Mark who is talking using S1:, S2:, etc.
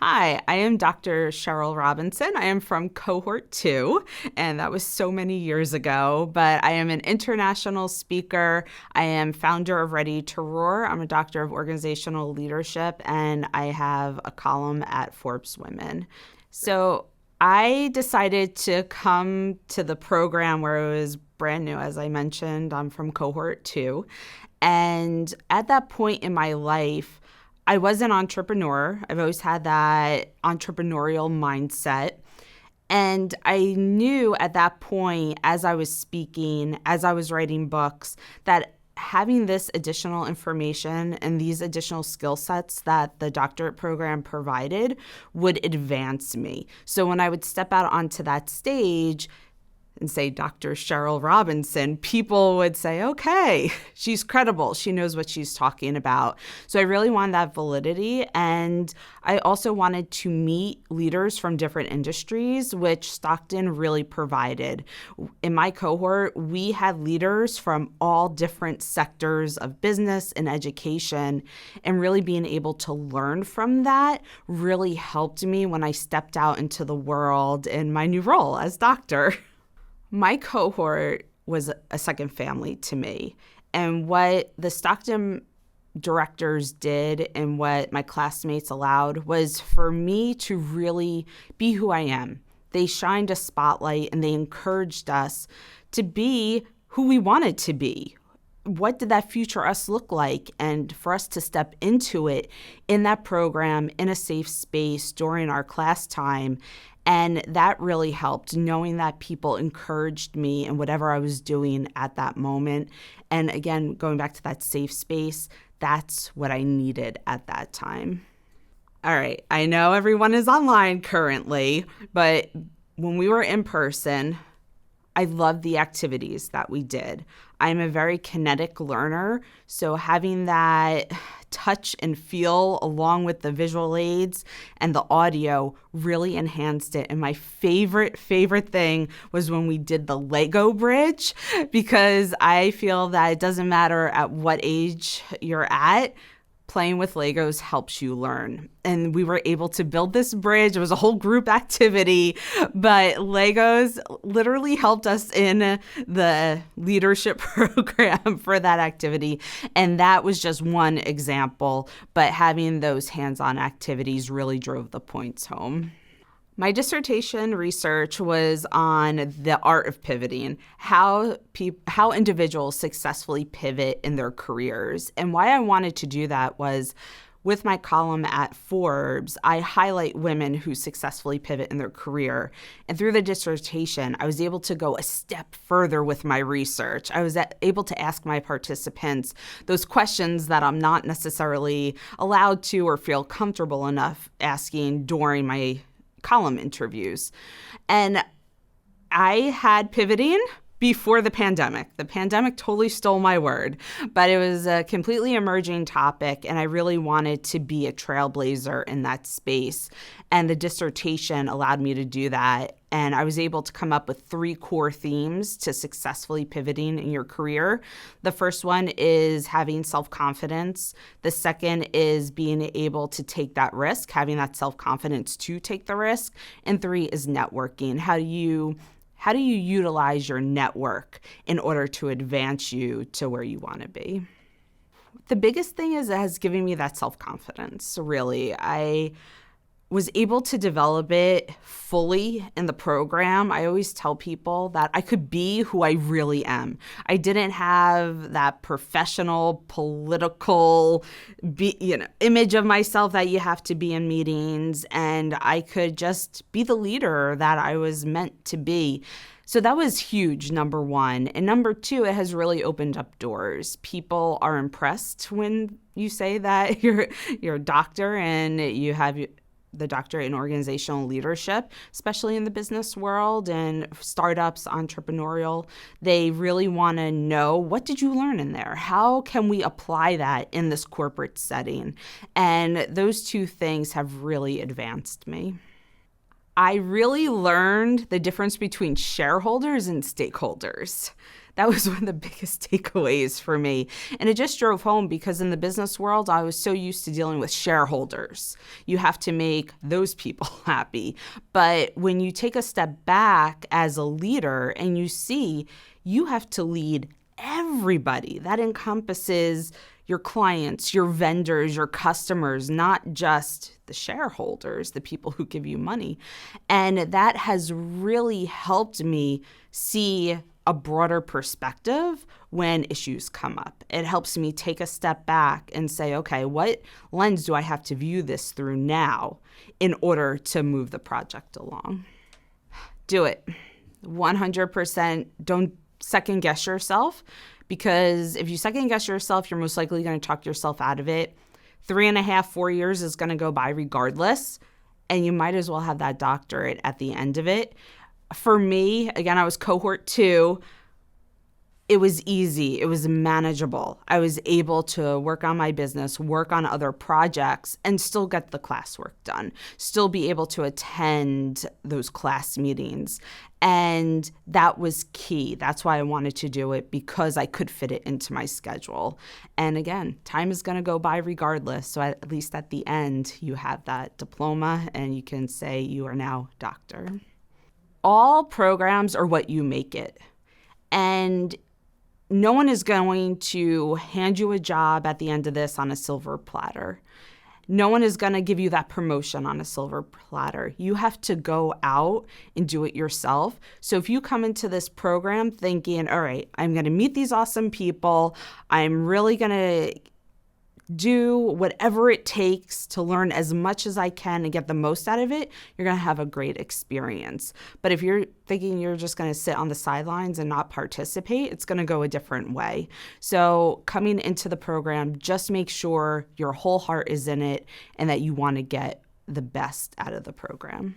S1: Hi, I am Dr. Cheryl Robinson. I am from Cohort 2, and that was so many years ago, but I am an international speaker. I am founder of Ready to Roar. I'm a doctor of organizational leadership, and I have a column at Forbes Women. So I decided to come to the program where it was brand new. As I mentioned, I'm from Cohort 2. And at that point in my life, I was an entrepreneur. I've always had that entrepreneurial mindset. And I knew at that point, as I was speaking, as I was writing books, that having this additional information and these additional skill sets that the doctorate program provided would advance me. So when I would step out onto that stage and say Dr. Cheryl Robinson, people would say, okay, she's credible. She knows what she's talking about. So I really wanted that validity. And I also wanted to meet leaders from different industries, which Stockton really provided. In my cohort, we had leaders from all different sectors of business and education, and really being able to learn from that really helped me when I stepped out into the world in my new role as doctor. My cohort was a second family to me. And what the Stockton directors did and what my classmates allowed was for me to really be who I am. They shined a spotlight and they encouraged us to be who we wanted to be. What did that future us look like? And for us to step into it in that program, in a safe space during our class time. And that really helped, knowing that people encouraged me in whatever I was doing at that moment. And again, going back to that safe space, that's what I needed at that time. All right, I know everyone is online currently, but when we were in person, I loved the activities that we did. I'm a very kinetic learner, so having that touch and feel along with the visual aids and the audio really enhanced it. And my favorite thing was when we did the Lego bridge, because I feel that it doesn't matter at what age you're at, playing with Legos helps you learn. And we were able to build this bridge. It was a whole group activity, but Legos literally helped us in the leadership program for that activity. And that was just one example, but having those hands-on activities really drove the points home. My dissertation research was on the art of pivoting, how individuals successfully pivot in their careers. And why I wanted to do that was with my column at Forbes, I highlight women who successfully pivot in their career. And through the dissertation, I was able to go a step further with my research. I was able to ask my participants those questions that I'm not necessarily allowed to or feel comfortable enough asking during my column interviews. And I had pivoting before the pandemic. The pandemic totally stole my word, but it was a completely emerging topic, and I really wanted to be a trailblazer in that space. And the dissertation allowed me to do that. And I was able to come up with 3 core themes to successfully pivoting in your career. The first one is having self-confidence. The second is being able to take that risk, having that self-confidence to take the risk. And 3 is networking. How do you utilize your network in order to advance you to where you want to be? The biggest thing is it has given me that self-confidence, really. I was able to develop it fully in the program. I always tell people that I could be who I really am. I didn't have that professional, political, image of myself that you have to be in meetings, and I could just be the leader that I was meant to be. So that was huge, number one. And number 2, it has really opened up doors. People are impressed when you say that you're a doctor and you have the doctorate in organizational leadership, especially in the business world and startups, entrepreneurial. They really want to know, what did you learn in there? How can we apply that in this corporate setting? And those 2 things have really advanced me. I really learned the difference between shareholders and stakeholders. That was one of the biggest takeaways for me. And it just drove home because in the business world, I was so used to dealing with shareholders. You have to make those people happy. But when you take a step back as a leader and you see you have to lead everybody, that encompasses your clients, your vendors, your customers, not just the shareholders, the people who give you money. And that has really helped me see a broader perspective when issues come up. It helps me take a step back and say, okay, what lens do I have to view this through now in order to move the project along? Do it. 100%. Don't second guess yourself, because if you second guess yourself, you're most likely going to talk yourself out of it. 3.5, 4 years is going to go by regardless, and you might as well have that doctorate at the end of it. For me, again, I was cohort 2. It was easy. It was manageable. I was able to work on my business, work on other projects, and still get the classwork done, still be able to attend those class meetings. And that was key. That's why I wanted to do it, because I could fit it into my schedule. And again, time is going to go by regardless. So at least at the end, you have that diploma and you can say you are now doctor. All programs are what you make it. And no one is going to hand you a job at the end of this on a silver platter. No one is going to give you that promotion on a silver platter. You have to go out and do it yourself. So if you come into this program thinking, all right, I'm going to meet these awesome people, I'm really going to do whatever it takes to learn as much as I can and get the most out of it, you're going to have a great experience. But if you're thinking you're just going to sit on the sidelines and not participate, it's going to go a different way. So coming into the program, just make sure your whole heart is in it and that you want to get the best out of the program.